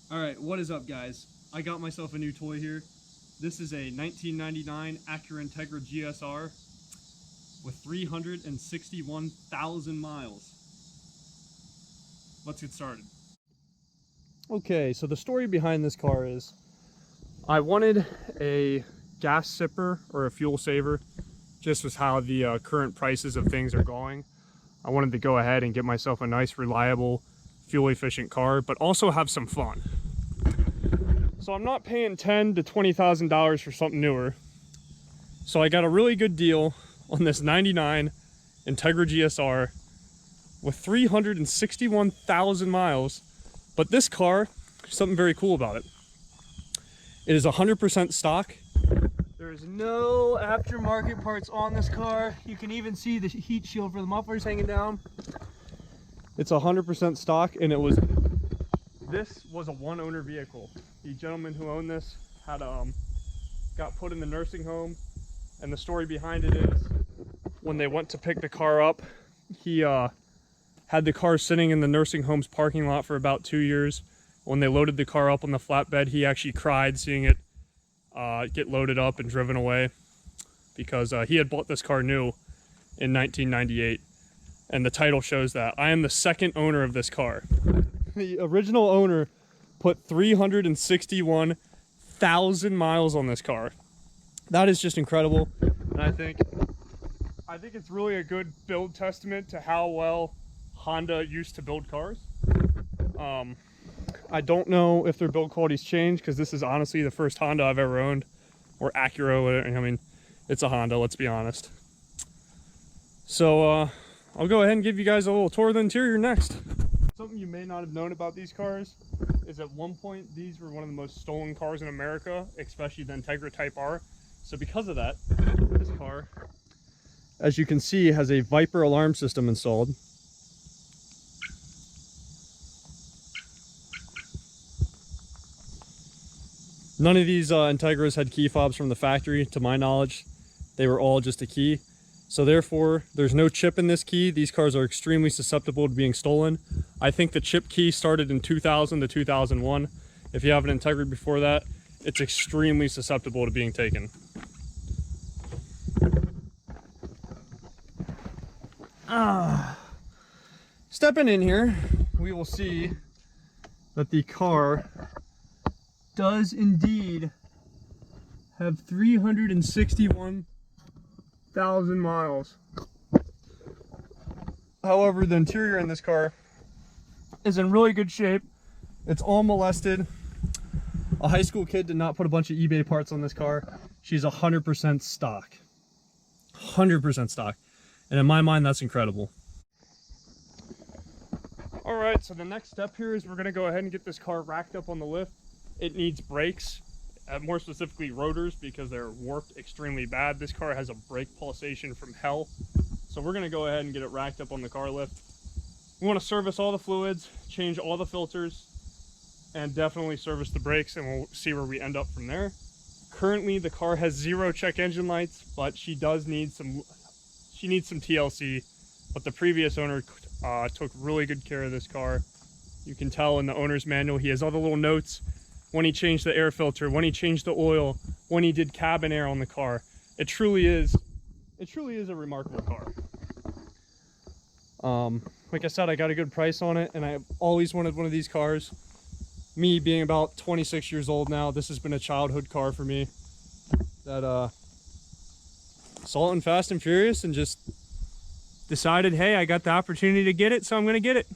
Alright, what is up guys? I got myself a new toy here. This is a 1999 Acura Integra GSR with 361,000 miles. Let's get started. Okay, so the story behind this car is I wanted a gas sipper or a fuel saver, just with how the current prices of things are going. I wanted to go ahead and get myself a nice, reliable, fuel-efficient car, but also have some fun. So I'm not paying $10,000 to $20,000 for something newer. So I got a really good deal on this 99 Integra GSR with 361,000 miles. But this car, something very cool about it. It is 100% stock. There is no aftermarket parts on this car. You can even see the heat shield for the mufflers hanging down. It's 100% stock, and this was a one-owner vehicle. The gentleman who owned this had got put in the nursing home, and the story behind it is when they went to pick the car up, he had the car sitting in the nursing home's parking lot for about 2 years. When they loaded the car up on the flatbed, he actually cried seeing it get loaded up and driven away, because he had bought this car new in 1998, and the title shows that. I am the second owner of this car. The original owner put 361,000 miles on this car. That is just incredible, and I think it's really a good build testament to how well Honda used to build cars. I don't know if their build quality's changed, because this is honestly the first Honda I've ever owned, or Acura. I mean, it's a Honda, let's be honest. So I'll go ahead and give you guys a little tour of the interior next. Something you may not have known about these cars is at one point these were one of the most stolen cars in America, especially the Integra Type R. So because of that, this car, as you can see, has a Viper alarm system installed. None of these Integras had key fobs from the factory, to my knowledge. They were all just a key. So therefore, there's no chip in this key. These cars are extremely susceptible to being stolen. I think the chip key started in 2000 to 2001. If you have an Integra before that, it's extremely susceptible to being taken. Stepping in here, we will see that the car does indeed have 361,000 miles. However, the interior in this car is in really good shape. It's all molested. A high school kid did not put a bunch of eBay parts on this car. She's 100% stock. 100% stock. And in my mind, that's incredible. All right, so the next step here is we're gonna go ahead and get this car racked up on the lift. It needs brakes, more specifically rotors, because they're warped extremely bad. This car has a brake pulsation from hell. So we're gonna go ahead and get it racked up on the car lift. We wanna service all the fluids, change all the filters, and definitely service the brakes, and we'll see where we end up from there. Currently, the car has 0 check engine lights, but she needs some TLC, but the previous owner took really good care of this car. You can tell in the owner's manual, he has all the little notes. When he changed the air filter, when he changed the oil, when he did cabin air on the car. It truly is a remarkable car. Like I said, I got a good price on it, and I always wanted one of these cars. Me being about 26 years old now, this has been a childhood car for me. That saw it in Fast and Furious and just decided, hey, I got the opportunity to get it, so I'm gonna get it.